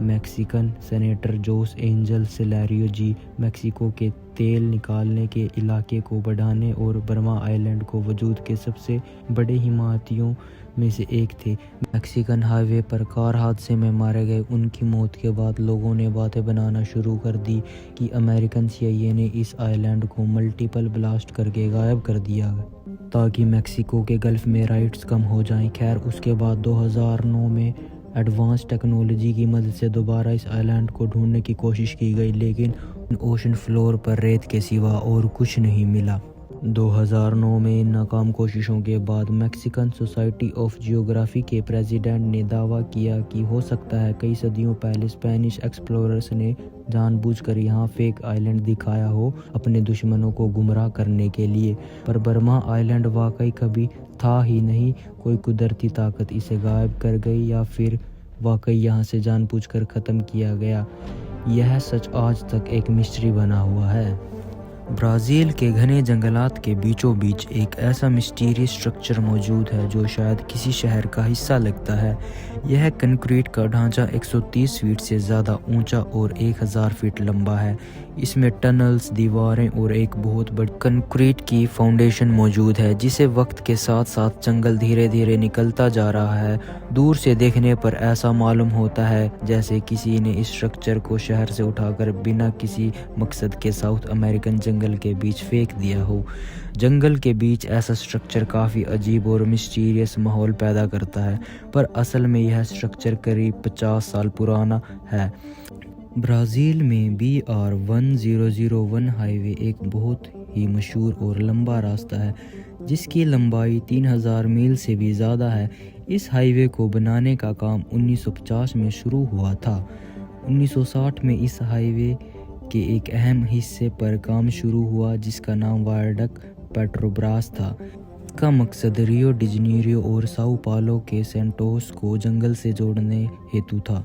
Mexican senator juice Angel سیلاریو جی Mexico کے تیل نکالنے کے علاقے کو بڑھانے اور برما آئی لینڈ کو وجود کے سب سے بڑے حمایتیوں میں سے ایک تھے۔ میکسیکن ہائی وے پر کار حادثے میں مارے گئے ان کی موت کے بعد لوگوں نے باتیں بنانا شروع کر دی کہ امریکن CIA نے اس آئی لینڈ کو ملٹیپل بلاسٹ کر کے غائب کر دیا تاکہ میکسیکو کے گلف میں رائٹس کم ہو جائیں۔ خیر اس کے بعد 2009 میں ایڈوانس ٹیکنالوجی کی مدد سے دوبارہ اس آئی لینڈ کو ڈھونڈنے کی کوشش کی گئی لیکن اوشن فلور پر ریت کے سوا اور کچھ نہیں ملا۔ 2009 میں ان ناکام کوششوں کے بعد میکسیکن سوسائٹی آف جیوگرافی کے پریزیڈنٹ نے دعویٰ کیا کہ ہو سکتا ہے کئی صدیوں پہلے اسپینش ایکسپلوررز نے جان بوجھ کر یہاں فیک آئی لینڈ دکھایا ہو اپنے دشمنوں کو گمراہ کرنے کے لیے، پر برما آئی لینڈ واقعی کبھی تھا ہی نہیں۔ کوئی قدرتی طاقت اسے غائب کر گئی یا پھر واقعی یہاں سے جان بوجھ کر ختم کیا گیا، یہ سچ آج تک ایک مسٹری بنا ہوا ہے۔ برازیل کے گھنے جنگلات کے بیچوں بیچ ایک ایسا مسٹیریس اسٹرکچر موجود ہے جو شاید کسی شہر کا حصہ لگتا ہے۔ یہ کنکریٹ کا ڈھانچہ 130 فیٹ سے زیادہ اونچا اور 1000 فیٹ لمبا ہے۔ اس میں ٹنلز، دیواریں اور ایک بہت بڑی کنکریٹ کی فاؤنڈیشن موجود ہے جسے وقت کے ساتھ ساتھ جنگل دھیرے دھیرے نکلتا جا رہا ہے۔ دور سے دیکھنے پر ایسا معلوم ہوتا ہے جیسے کسی نے اس اسٹرکچر کو شہر سے اٹھا کر بنا کسی مقصد کے ساؤتھ امریکن جنگل کے بیچ پھینک دیا ہو۔ جنگل کے بیچ ایسا اسٹرکچر کافی عجیب اور مسٹیریس ماحول پیدا کرتا ہے، پر اصل میں یہ اسٹرکچر قریب 50 سال پرانا ہے۔ برازیل میں BR-1001 ہائی وے ایک بہت ہی مشہور اور لمبا راستہ ہے جس کی لمبائی 3000 میل سے بھی زیادہ ہے۔ اس ہائی وے کو بنانے کا کام 1950 میں شروع ہوا تھا۔ 1960 میں اس ہائی وے کے ایک اہم حصے پر کام شروع ہوا جس کا نام وائرڈک پیٹروبراس تھا۔ اس کا مقصد ریو ڈی جنیرو اور ساؤ پالو کے سینٹوس کو جنگل سے جوڑنے ہیتو تھا۔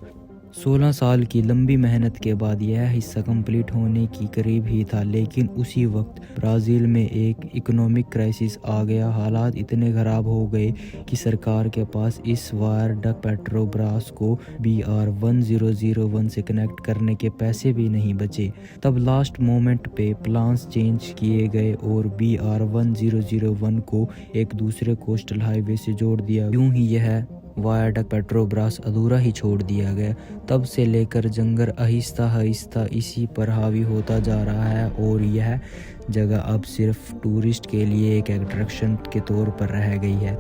16 سال کی لمبی محنت کے بعد یہ حصہ کمپلیٹ ہونے کی قریب ہی تھا، لیکن اسی وقت برازیل میں ایک اکنامک کرائسس آ گیا۔ حالات اتنے خراب ہو گئے کہ سرکار کے پاس اس وائرڈک پیٹروبراس کو BR-1001 سے کنیکٹ کرنے کے پیسے بھی نہیں بچے۔ تب لاسٹ مومنٹ پہ پلانز چینج کیے گئے اور BR-1001 کو ایک دوسرے کوسٹل ہائی وے سے جوڑ دیا۔ یوں ہی یہ وائرڈک پیٹروبراس ادھورا ہی چھوڑ دیا گیا۔ تب سے لے کر جنگل آہستہ آہستہ اسی پر حاوی ہوتا جا رہا ہے اور یہ جگہ اب صرف ٹورسٹ کے لیے ایک اٹریکشن کے طور پر رہ گئی ہے۔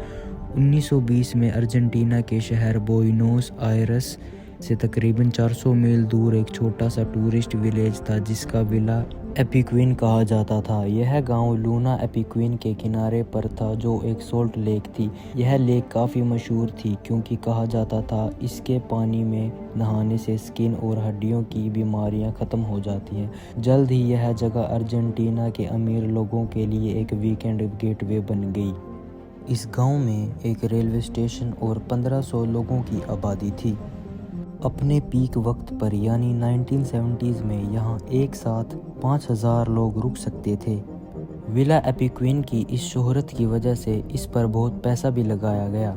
1920 میں ارجنٹینا کے شہر بوئنوس آئرس سے تقریباً 400 میل دور ایک چھوٹا سا ٹورسٹ ولیج تھا جس کا ولا ایپیکوین کہا جاتا تھا۔ یہ گاؤں لونا ایپیکوین کے کنارے پر تھا جو ایک سالٹ لیک تھی۔ یہ لیک کافی مشہور تھی کیونکہ کہا جاتا تھا اس کے پانی میں نہانے سے سکن اور ہڈیوں کی بیماریاں ختم ہو جاتی ہیں۔ جلد ہی یہ جگہ ارجنٹینا کے امیر لوگوں کے لیے ایک ویکینڈ گیٹ وے بن گئی۔ اس گاؤں میں ایک ریلوے اسٹیشن اور 1500 لوگوں کی آبادی تھی۔ اپنے پیک وقت پر یعنی 1970s میں یہاں ایک ساتھ 5000 لوگ رک سکتے تھے۔ ولا ایپیکوین کی اس شہرت کی وجہ سے اس پر بہت پیسہ بھی لگایا گیا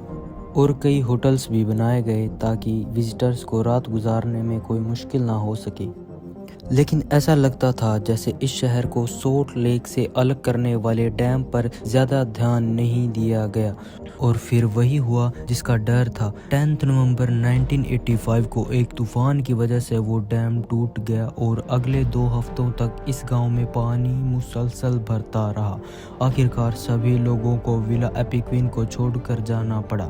اور کئی ہوٹلز بھی بنائے گئے تاکہ وزٹرز کو رات گزارنے میں کوئی مشکل نہ ہو سکے۔ لیکن ایسا لگتا تھا جیسے اس شہر کو سالٹ لیک سے الگ کرنے والے ڈیم پر زیادہ دھیان نہیں دیا گیا اور پھر وہی ہوا جس کا ڈر تھا۔ 10 نومبر 1985 کو ایک طوفان کی وجہ سے وہ ڈیم ٹوٹ گیا اور اگلے 2 ہفتوں تک اس گاؤں میں پانی مسلسل بھرتا رہا۔ آخرکار سبھی لوگوں کو ولا ایپیکوین کو چھوڑ کر جانا پڑا۔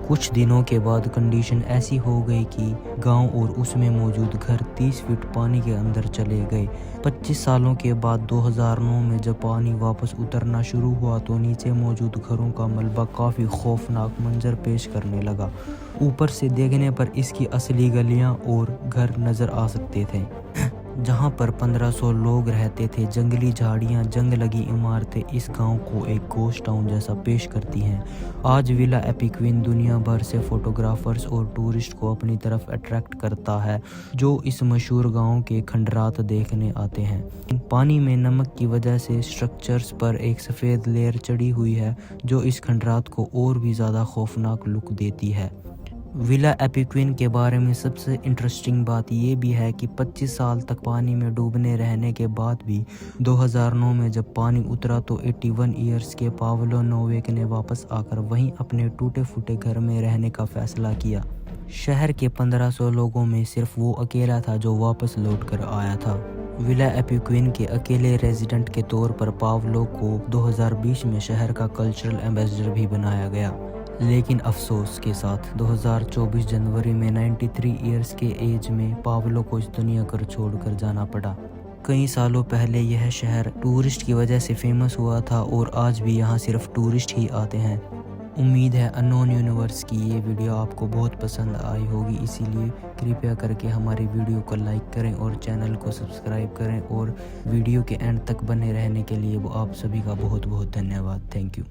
کچھ دنوں کے بعد کنڈیشن ایسی ہو گئی کہ گاؤں اور اس میں موجود گھر 30 فٹ پانی کے اندر چلے گئے۔ 25 سالوں کے بعد 2009 میں جب پانی واپس اترنا شروع ہوا تو نیچے موجود گھروں کا ملبہ کافی خوفناک منظر پیش کرنے لگا۔ اوپر سے دیکھنے پر اس کی اصلی گلیاں اور گھر نظر آ سکتے تھے جہاں پر 1500 لوگ رہتے تھے۔ جنگلی جھاڑیاں، جنگ لگی عمارتیں اس گاؤں کو ایک گھوسٹ ٹاؤن جیسا پیش کرتی ہیں۔ آج ولا ایپیکوین دنیا بھر سے فوٹوگرافرز اور ٹورسٹ کو اپنی طرف اٹریکٹ کرتا ہے جو اس مشہور گاؤں کے کھنڈرات دیکھنے آتے ہیں۔ پانی میں نمک کی وجہ سے اسٹرکچرز پر ایک سفید لیئر چڑھی ہوئی ہے جو اس کھنڈرات کو اور بھی زیادہ خوفناک لک دیتی ہے۔ ولا ایپیکوین کے بارے میں سب سے انٹرسٹنگ بات یہ بھی ہے کہ 25 سال تک پانی میں ڈوبنے رہنے کے بعد بھی 2009 میں جب پانی اترا تو 81 ایئرز کے پاولو نویک نے واپس آ کر وہیں اپنے ٹوٹے پھوٹے گھر میں رہنے کا فیصلہ کیا۔ شہر کے 1500 لوگوں میں صرف وہ اکیلا تھا جو واپس لوٹ کر آیا تھا۔ ولا ایپیکوین کے اکیلے ریزیڈنٹ کے طور پر پاولو کو 2020 میں شہر کا کلچرل ایمبیسڈر بھی بنایا گیا، لیکن افسوس کے ساتھ 2024 جنوری میں 93 ایئرز کے ایج میں پاولو کو اس دنیا کو چھوڑ کر جانا پڑا۔ کئی سالوں پہلے یہ شہر ٹورسٹ کی وجہ سے فیمس ہوا تھا اور آج بھی یہاں صرف ٹورسٹ ہی آتے ہیں۔ امید ہے انون یونیورس کی یہ ویڈیو آپ کو بہت پسند آئی ہوگی، اسی لیے کرپیا کر کے ہماری ویڈیو کو لائک کریں اور چینل کو سبسکرائب کریں، اور ویڈیو کے اینڈ تک بنے رہنے کے لیے آپ سبھی کا بہت بہت دھنیہ واد۔ Thank you.